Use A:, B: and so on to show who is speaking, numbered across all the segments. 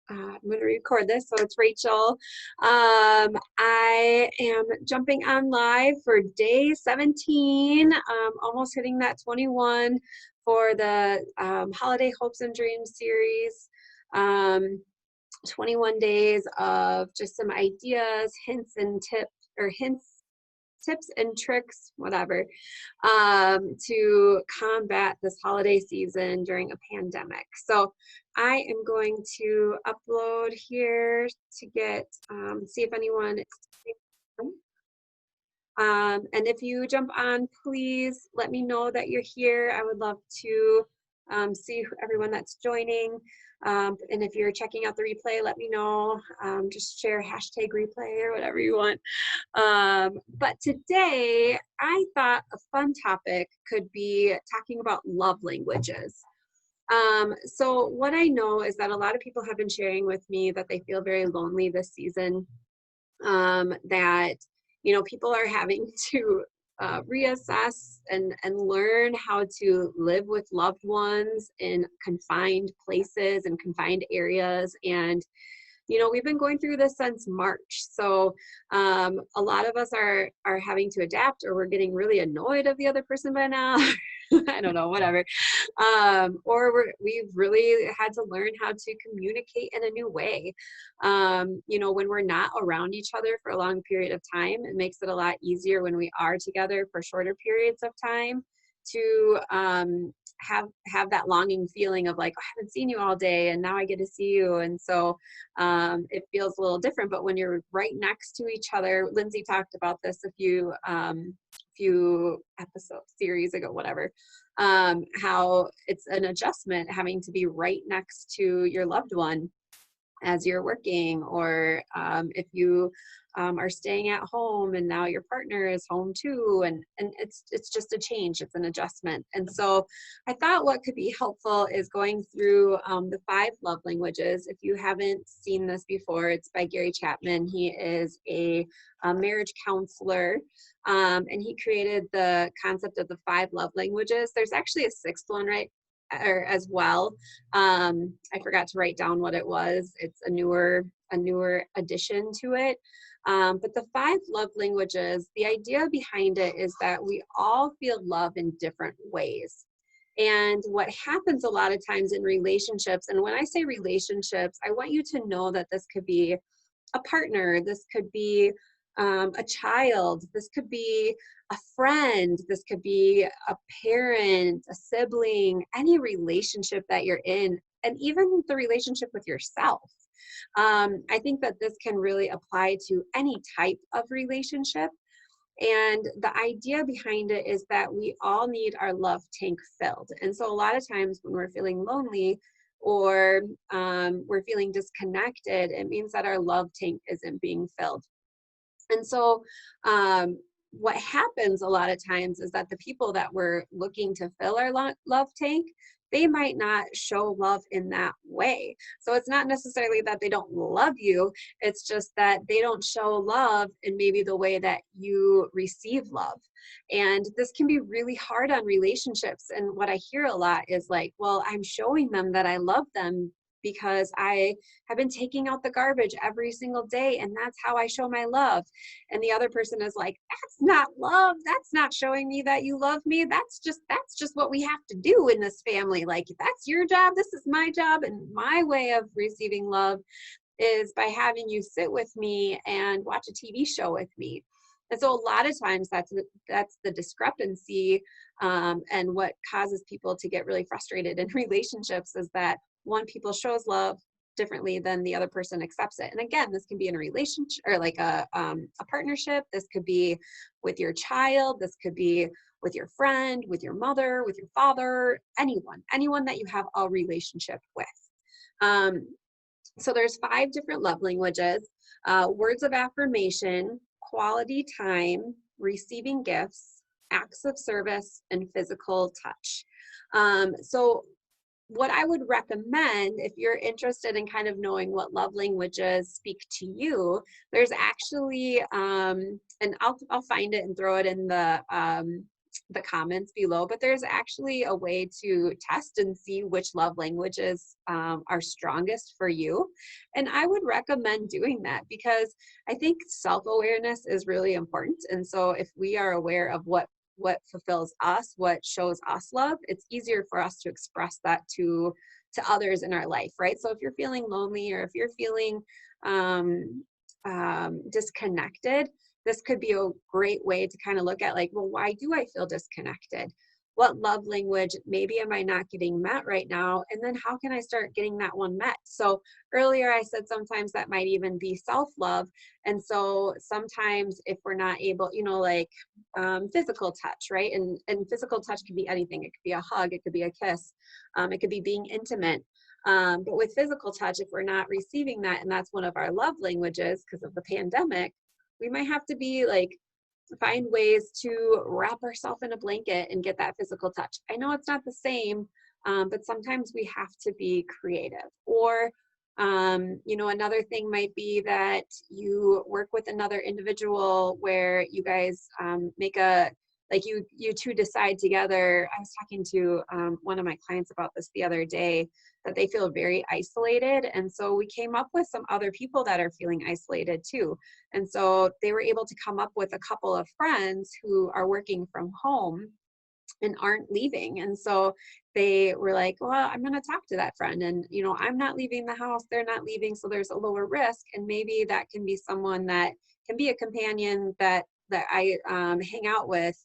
A: I'm going to record this, so it's Rachel. I am jumping on live for day 17, almost hitting that 21 for the Holiday Hopes and Dreams series. 21 days of just some ideas, hints and tips and tricks, whatever, to combat this holiday season during a pandemic. So I am going to upload here to get, see if anyone is. And if you jump on, please let me know that you're here. I would love to see everyone that's joining. And if you're checking out the replay, let me know. Just share hashtag replay or whatever you want. But today, I thought a fun topic could be talking about love languages. So what I know is that a lot of people have been sharing with me that they feel very lonely this season, that people are having to reassess and learn how to live with loved ones in confined places and confined areas. And we've been going through this since March. So a lot of us are having to adapt, or we're getting really annoyed of the other person by now. I don't know, whatever. Or we've really had to learn how to communicate in a new way. When we're not around each other for a long period of time, it makes it a lot easier when we are together for shorter periods of time to have that longing feeling of like, oh, I haven't seen you all day and now I get to see you. And so it feels a little different. But when you're right next to each other, Lindsay talked about this a few episodes, series ago, whatever, how it's an adjustment having to be right next to your loved one as you're working, or if you are staying at home and now your partner is home too, and it's just a change, it's an adjustment. And so I thought what could be helpful is going through the 5 love languages. If you haven't seen this before, it's by Gary Chapman. He is a marriage counselor, and he created the concept of the 5 love languages. There's actually a 6th one, right? Or as well. I forgot to write down what it was. It's a newer addition to it. But the 5 love languages, the idea behind it is that we all feel love in different ways. And what happens a lot of times in relationships, and when I say relationships, I want you to know that this could be a partner, this could be a child, this could be a friend, this could be a parent, a sibling, any relationship that you're in, and even the relationship with yourself. I think that this can really apply to any type of relationship. And the idea behind it is that we all need our love tank filled. And so a lot of times when we're feeling lonely, or we're feeling disconnected, it means that our love tank isn't being filled. And so what happens a lot of times is that the people that we're looking to fill our love tank, they might not show love in that way. So it's not necessarily that they don't love you, it's just that they don't show love in maybe the way that you receive love. And this can be really hard on relationships. And what I hear a lot is like, well, I'm showing them that I love them because I have been taking out the garbage every single day, and that's how I show my love. And the other person is like, that's not love. That's not showing me that you love me. That's just what we have to do in this family. Like, that's your job, this is my job. And my way of receiving love is by having you sit with me and watch a TV show with me. And so a lot of times that's the discrepancy, and what causes people to get really frustrated in relationships is that one people shows love differently than the other person accepts it. And again, this can be in a relationship or like a partnership. This could be with your child. This could be with your friend, with your mother, with your father, anyone that you have a relationship with. So there's 5 different love languages: words of affirmation, quality time, receiving gifts, acts of service, and physical touch. So what I would recommend, if you're interested in kind of knowing what love languages speak to you, there's actually, and I'll find it and throw it in the the comments below, but there's actually a way to test and see which love languages are strongest for you. And I would recommend doing that because I think self-awareness is really important. And so if we are aware of what fulfills us, what shows us love, it's easier for us to express that to others in our life, right? So if you're feeling lonely or if you're feeling disconnected, this could be a great way to kind of look at like, well, why do I feel disconnected? What love language maybe am I not getting met right now? And then how can I start getting that one met? So earlier I said sometimes that might even be self-love. And so sometimes if we're not able, like physical touch, right? And physical touch can be anything. It could be a hug, it could be a kiss, it could be being intimate. But with physical touch, if we're not receiving that, and that's one of our love languages because of the pandemic, we might have to be like, find ways to wrap ourselves in a blanket and get that physical touch. I know it's not the same, but sometimes we have to be creative. Or, another thing might be that you work with another individual where you guys make a, like you two decide together. I was talking to one of my clients about this the other day, that they feel very isolated. And so we came up with some other people that are feeling isolated too. And so they were able to come up with a couple of friends who are working from home and aren't leaving. And so they were like, well, I'm going to talk to that friend. And, I'm not leaving the house. They're not leaving. So there's a lower risk. And maybe that can be someone that can be a companion that I hang out with.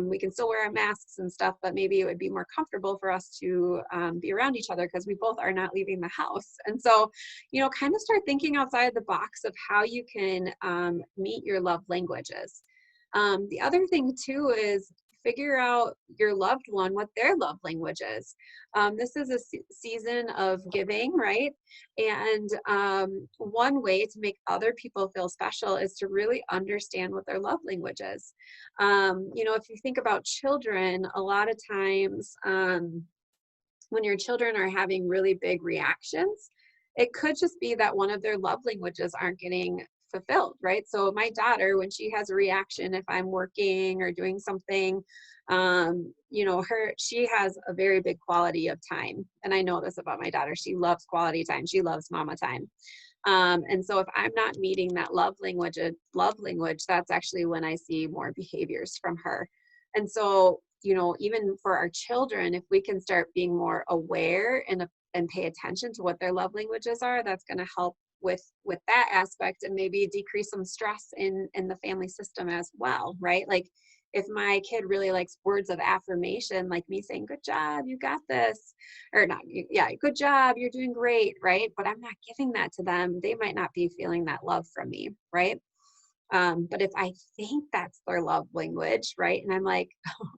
A: We can still wear our masks and stuff, but maybe it would be more comfortable for us to be around each other because we both are not leaving the house. And so, kind of start thinking outside the box of how you can meet your love languages. The other thing too is figure out your loved one, what their love language is. This is a season of giving, right? And one way to make other people feel special is to really understand what their love language is. If you think about children, a lot of times when your children are having really big reactions, it could just be that one of their love languages aren't getting fulfilled, right? So my daughter, when she has a reaction, if I'm working or doing something, she has a very big quality of time. And I know this about my daughter. She loves quality time. She loves mama time. And so if I'm not meeting that love language, that's actually when I see more behaviors from her. And so, even for our children, if we can start being more aware and pay attention to what their love languages are, that's going to help with that aspect and maybe decrease some stress in the family system as well, right? Like if my kid really likes words of affirmation, like me saying, good job, you got this, or not, yeah, good job, you're doing great, right? But I'm not giving that to them. They might not be feeling that love from me, right? But if I think that's their love language, right? And I'm like, oh,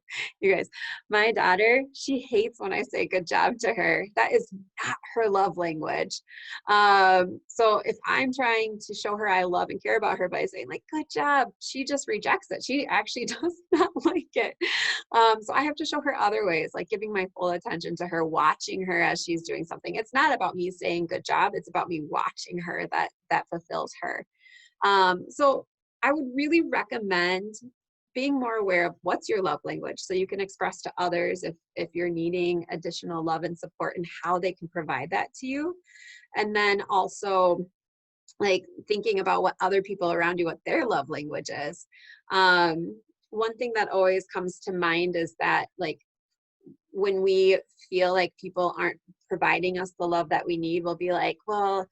A: you guys, my daughter, she hates when I say good job to her. That is not her love language. So if I'm trying to show her I love and care about her by saying like, good job, she just rejects it. She actually does not like it. So I have to show her other ways, like giving my full attention to her, watching her as she's doing something. It's not about me saying good job. It's about me watching her that fulfills her. So I would really recommend being more aware of what's your love language so you can express to others if you're needing additional love and support and how they can provide that to you. And then also like thinking about what other people around you, what their love language is. One thing that always comes to mind is that like when we feel like people aren't providing us the love that we need, we'll be like, well,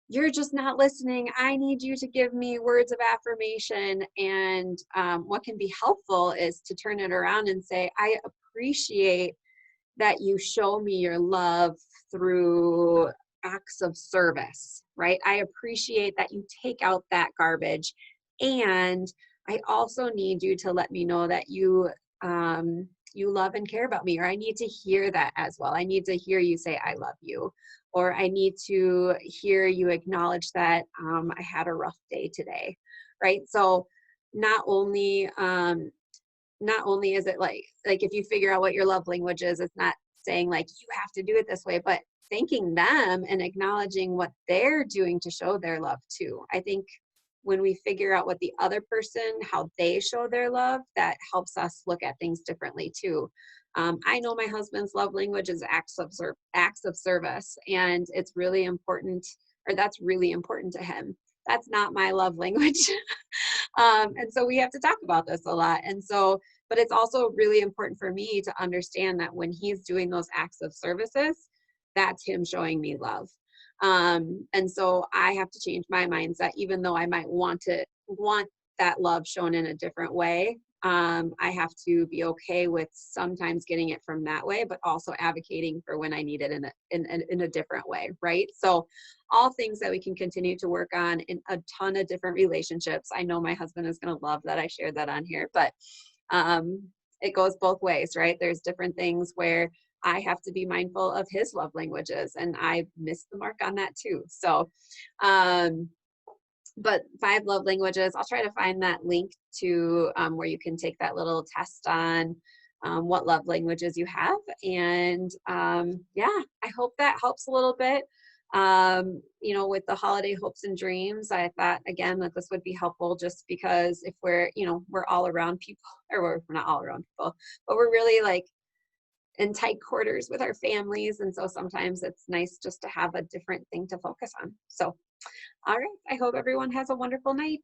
A: you're just not listening. I need you to give me words of affirmation. And what can be helpful is to turn it around and say, I appreciate that you show me your love through acts of service, right? I appreciate that you take out that garbage. And I also need you to let me know that you love and care about me, or I need to hear that as well. I need to hear you say, I love you. Or I need to hear you acknowledge that I had a rough day today, right? So not only is it like if you figure out what your love language is, it's not saying like you have to do it this way, but thanking them and acknowledging what they're doing to show their love too. I think when we figure out what the other person, how they show their love, that helps us look at things differently too. I know my husband's love language is acts of service, and it's really important, or that's really important to him. That's not my love language. And so we have to talk about this a lot. And so, but it's also really important for me to understand that when he's doing those acts of services, that's him showing me love. And so I have to change my mindset, even though I might want that love shown in a different way. I have to be okay with sometimes getting it from that way, but also advocating for when I need it in a different way, right? So all things that we can continue to work on in a ton of different relationships. I know my husband is going to love that I shared that on here, but it goes both ways, right? There's different things where I have to be mindful of his love languages, and I missed the mark on that too. So, but 5 love languages, I'll try to find that link to where you can take that little test on what love languages you have. And yeah, I hope that helps a little bit. You know, with the holiday hopes and dreams, I thought again that this would be helpful, just because if we're, you know, we're all around people, or we're not all around people, but we're really like in tight quarters with our families. And so sometimes it's nice just to have a different thing to focus on. So, all right. I hope everyone has a wonderful night.